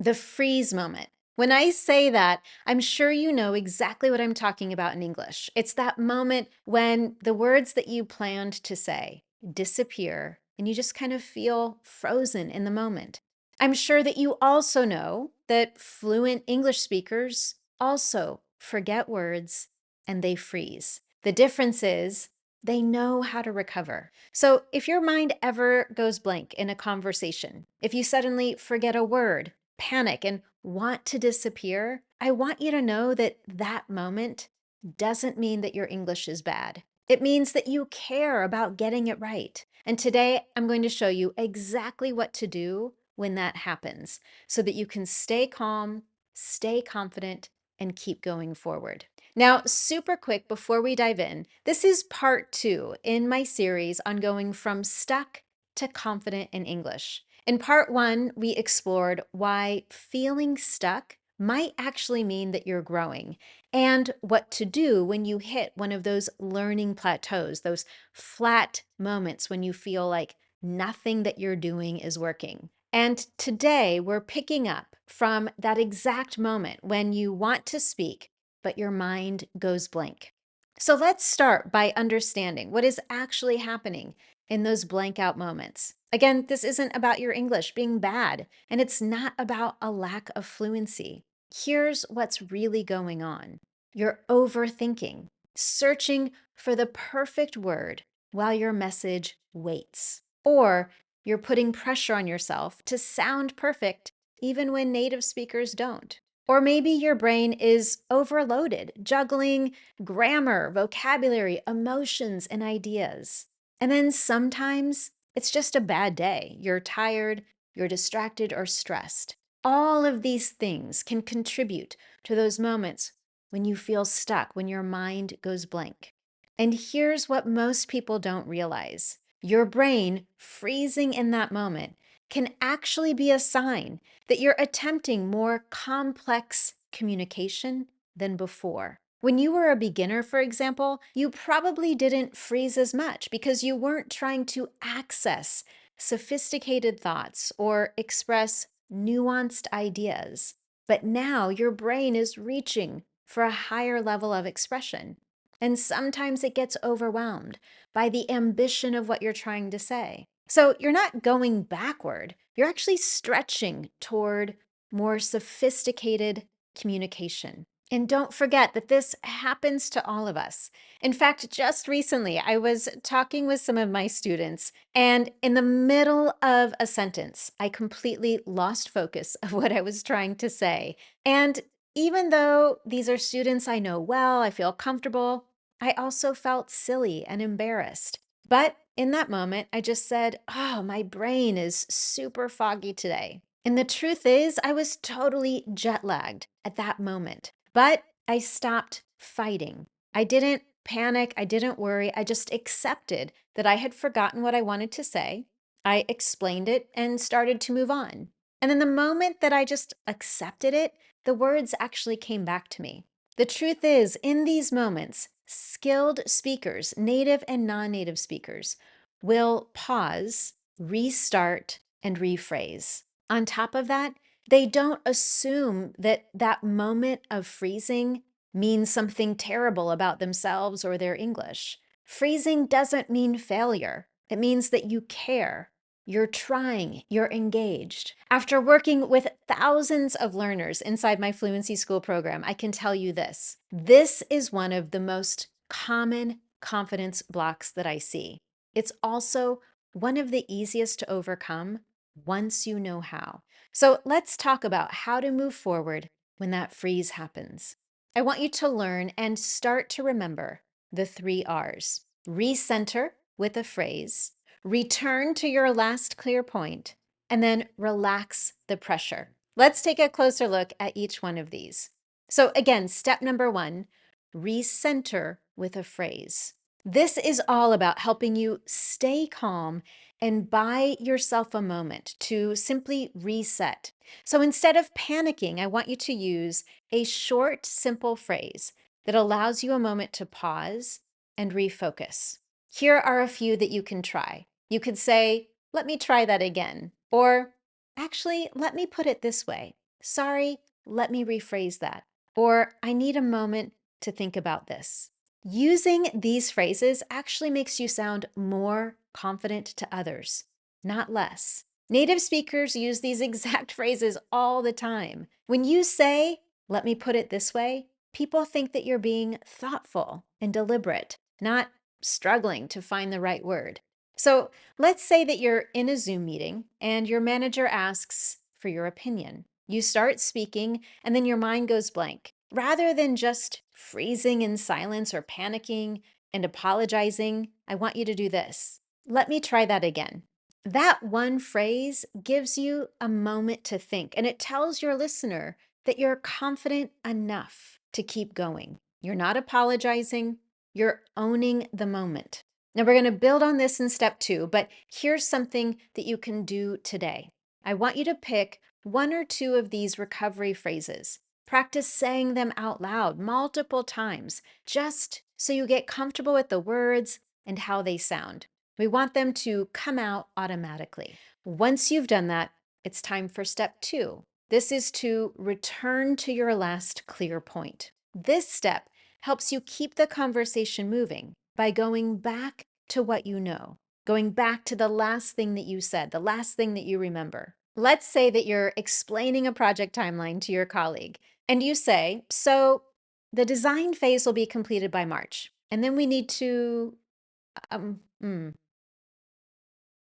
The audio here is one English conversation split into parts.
the freeze moment. When I say that, I'm sure you know exactly what I'm talking about in English. It's that moment when the words that you planned to say disappear and you just kind of feel frozen in the moment. I'm sure that you also know that fluent English speakers also forget words and they freeze. The difference is they know how to recover. So if your mind ever goes blank in a conversation, if you suddenly forget a word, panic, and want to disappear, I want you to know that that moment doesn't mean that your English is bad. It means that you care about getting it right. And today I'm going to show you exactly what to do when that happens so that you can stay calm, stay confident, and keep going forward. Now, super quick before we dive in, this is part 2 in my series on going from stuck to confident in English. In part 1, we explored why feeling stuck might actually mean that you're growing and what to do when you hit one of those learning plateaus, those flat moments when you feel like nothing that you're doing is working. And today we're picking up from that exact moment when you want to speak, but your mind goes blank. So let's start by understanding what is actually happening in those blank out moments. Again, this isn't about your English being bad, and it's not about a lack of fluency. Here's what's really going on. You're overthinking, searching for the perfect word while your message waits. Or you're putting pressure on yourself to sound perfect even when native speakers don't. Or maybe your brain is overloaded, juggling grammar, vocabulary, emotions, and ideas. And then sometimes it's just a bad day. You're tired, you're distracted, or stressed. All of these things can contribute to those moments when you feel stuck, when your mind goes blank. And here's what most people don't realize. Your brain freezing in that moment can actually be a sign that you're attempting more complex communication than before. When you were a beginner, for example, you probably didn't freeze as much because you weren't trying to access sophisticated thoughts or express nuanced ideas. But now your brain is reaching for a higher level of expression. And sometimes it gets overwhelmed by the ambition of what you're trying to say. So you're not going backward, you're actually stretching toward more sophisticated communication. And don't forget that this happens to all of us. In fact, just recently, I was talking with some of my students, and in the middle of a sentence, I completely lost focus of what I was trying to say. And even though these are students I know well, I feel comfortable, I also felt silly and embarrassed. But in that moment, I just said, "Oh, my brain is super foggy today." And the truth is, I was totally jet lagged at that moment. But I stopped fighting. I didn't panic. I didn't worry. I just accepted that I had forgotten what I wanted to say. I explained it and started to move on. And then the moment that I just accepted it, the words actually came back to me. The truth is, in these moments, skilled speakers, native and non native speakers, will pause, restart, and rephrase. On top of that, they don't assume that that moment of freezing means something terrible about themselves or their English. Freezing doesn't mean failure, it means that you care. You're trying, you're engaged. After working with thousands of learners inside my Fluency School program, I can tell you this. This is one of the most common confidence blocks that I see. It's also one of the easiest to overcome once you know how. So let's talk about how to move forward when that freeze happens. I want you to learn and start to remember the 3 R's. Recenter with a phrase, return to your last clear point, and then relax the pressure. Let's take a closer look at each one of these. So again, step number 1, recenter with a phrase. This is all about helping you stay calm and buy yourself a moment to simply reset. So instead of panicking, I want you to use a short, simple phrase that allows you a moment to pause and refocus. Here are a few that you can try. You could say, "Let me try that again," or "Actually, let me put it this way." sorry, let me rephrase that. Or I need a moment to think about this. Using these phrases actually makes you sound more confident to others, not less. Native speakers use these exact phrases all the time. When you say, let me put it this way, people think that you're being thoughtful and deliberate, not struggling to find the right word. So let's say that you're in a Zoom meeting and your manager asks for your opinion. You start speaking and then your mind goes blank. Rather than just freezing in silence or panicking and apologizing, I want you to do this. Let me try that again. That one phrase gives you a moment to think, and it tells your listener that you're confident enough to keep going. You're not apologizing, you're owning the moment. Now, we're going to build on this in step 2, but here's something that you can do today. I want you to pick one or two of these recovery phrases. Practice saying them out loud multiple times, just so you get comfortable with the words and how they sound. We want them to come out automatically. Once you've done that, it's time for step 2. This is to return to your last clear point. This step helps you keep the conversation moving by going back to what you know, going back to the last thing that you said, the last thing that you remember. Let's say that you're explaining a project timeline to your colleague, and you say, so the design phase will be completed by March, and then we need to, um, mm,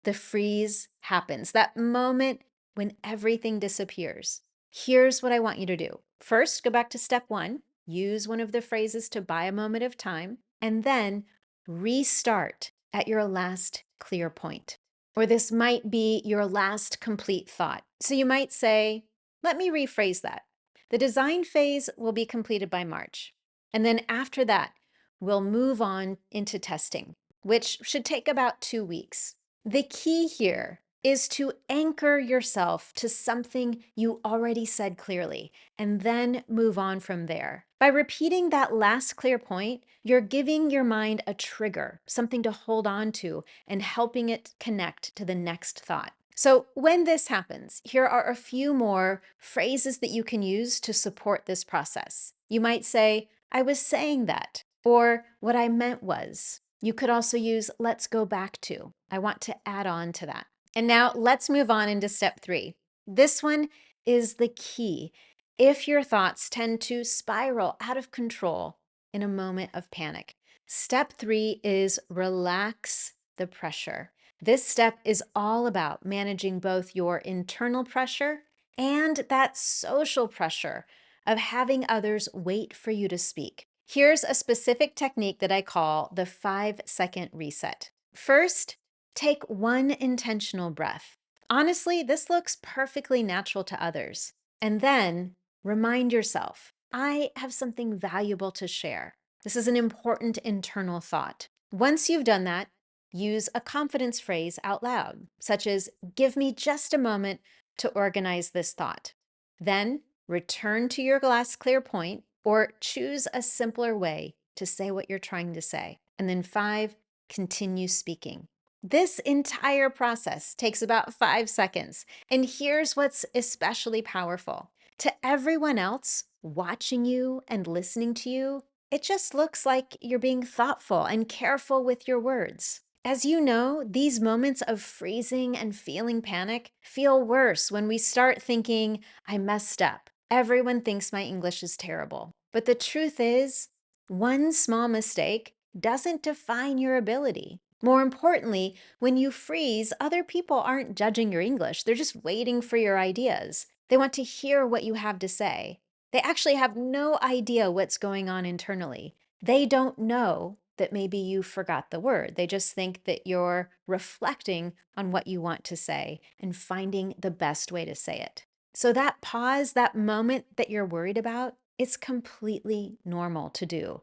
the freeze happens, that moment when everything disappears. Here's what I want you to do. First, go back to step 1, use one of the phrases to buy a moment of time, and then restart at your last clear point. Or this might be your last complete thought. So you might say, let me rephrase that. The design phase will be completed by March. And then after that, we'll move on into testing, which should take about 2 weeks. The key here is to anchor yourself to something you already said clearly and then move on from there. By repeating that last clear point, you're giving your mind a trigger, something to hold on to, and helping it connect to the next thought. So, when this happens, here are a few more phrases that you can use to support this process. You might say, I was saying that, or what I meant was. You could also use let's go back to. I want to add on to that. And now let's move on into step 3. This one is the key if your thoughts tend to spiral out of control in a moment of panic. Step 3 is relax the pressure. This step is all about managing both your internal pressure and that social pressure of having others wait for you to speak. Here's a specific technique that I call the 5-second reset. First, take one intentional breath. Honestly, this looks perfectly natural to others. And then remind yourself, I have something valuable to share. This is an important internal thought. Once you've done that, use a confidence phrase out loud, such as, give me just a moment to organize this thought. Then return to your glass clear point or choose a simpler way to say what you're trying to say. And then 5, continue speaking. This entire process takes about 5 seconds. And here's what's especially powerful. To everyone else watching you and listening to you, it just looks like you're being thoughtful and careful with your words. As you know, these moments of freezing and feeling panic feel worse when we start thinking, I messed up. Everyone thinks my English is terrible. But the truth is, one small mistake doesn't define your ability. More importantly, when you freeze, other people aren't judging your English. They're just waiting for your ideas. They want to hear what you have to say. They actually have no idea what's going on internally. They don't know that maybe you forgot the word. They just think that you're reflecting on what you want to say and finding the best way to say it. So that pause, that moment that you're worried about, it's completely normal to do.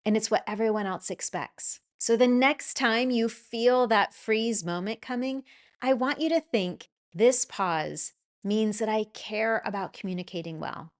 And it's what everyone else expects. So the next time you feel that freeze moment coming, I want you to think this pause means that I care about communicating well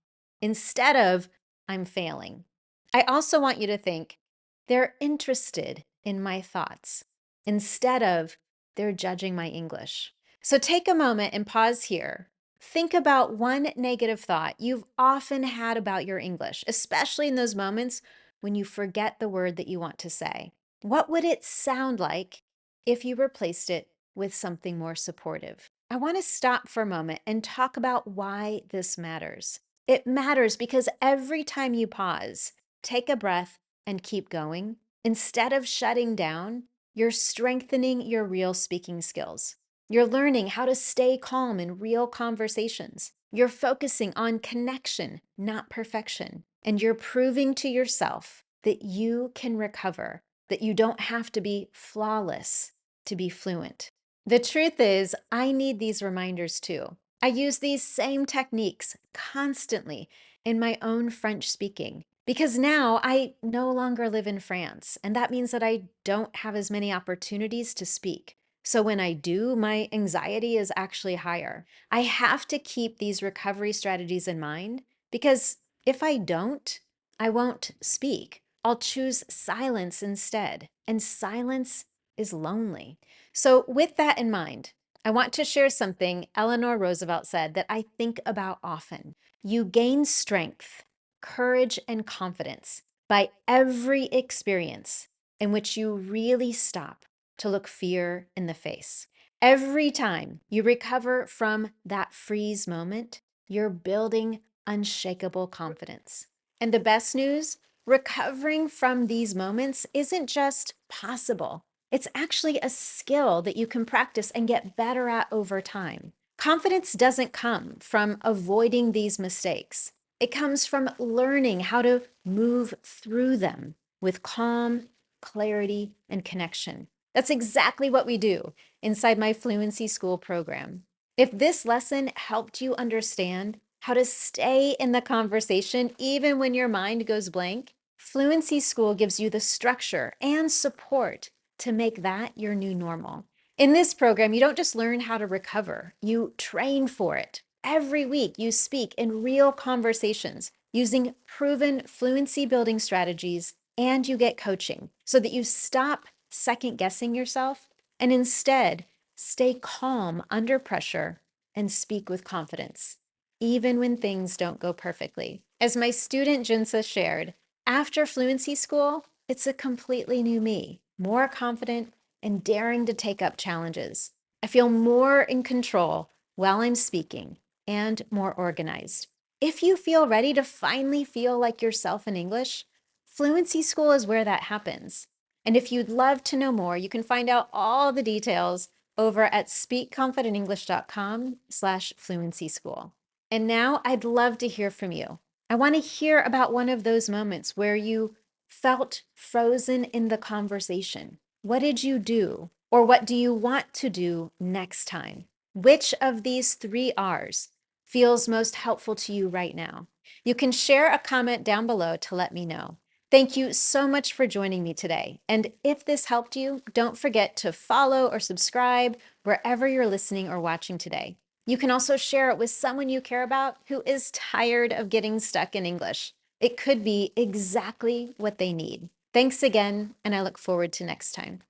instead of I'm failing. I also want you to think they're interested in my thoughts instead of they're judging my English. So take a moment and pause here. Think about one negative thought you've often had about your English, especially in those moments when you forget the word that you want to say. What would it sound like if you replaced it with something more supportive? I want to stop for a moment and talk about why this matters. It matters because every time you pause, take a breath, and keep going, instead of shutting down, you're strengthening your real speaking skills. You're learning how to stay calm in real conversations. You're focusing on connection, not perfection. And you're proving to yourself that you can recover, that you don't have to be flawless to be fluent. The truth is, I need these reminders too. I use these same techniques constantly in my own French speaking because now I no longer live in France, and that means that I don't have as many opportunities to speak. So when I do, my anxiety is actually higher. I have to keep these recovery strategies in mind because if I don't, I won't speak. I'll choose silence instead, and silence is lonely. So, with that in mind, I want to share something Eleanor Roosevelt said that I think about often. You gain strength, courage, and confidence by every experience in which you really stop to look fear in the face. Every time you recover from that freeze moment, you're building unshakable confidence. And the best news, recovering from these moments isn't just possible, it's actually a skill that you can practice and get better at over time. Confidence doesn't come from avoiding these mistakes. It comes from learning how to move through them with calm, clarity, and connection. That's exactly what we do inside my Fluency School program. If this lesson helped you understand how to stay in the conversation even when your mind goes blank, Fluency School gives you the structure and support to make that your new normal. In this program, you don't just learn how to recover, you train for it. Every week, you speak in real conversations using proven fluency building strategies, and you get coaching so that you stop second guessing yourself and instead stay calm under pressure and speak with confidence, even when things don't go perfectly. As my student Jinsa shared, after Fluency School, it's a completely new me, more confident and daring to take up challenges. I feel more in control while I'm speaking and more organized. If you feel ready to finally feel like yourself in English, Fluency School is where that happens. And if you'd love to know more, you can find out all the details over at speakconfidentenglish.com/fluency school. And now I'd love to hear from you. I want to hear about one of those moments where you felt frozen in the conversation. What did you do? Or what do you want to do next time? Which of these three R's feels most helpful to you right now? You can share a comment down below to let me know. Thank you so much for joining me today. And if this helped you, don't forget to follow or subscribe wherever you're listening or watching today. You can also share it with someone you care about who is tired of getting stuck in English. It could be exactly what they need. Thanks again, and I look forward to next time.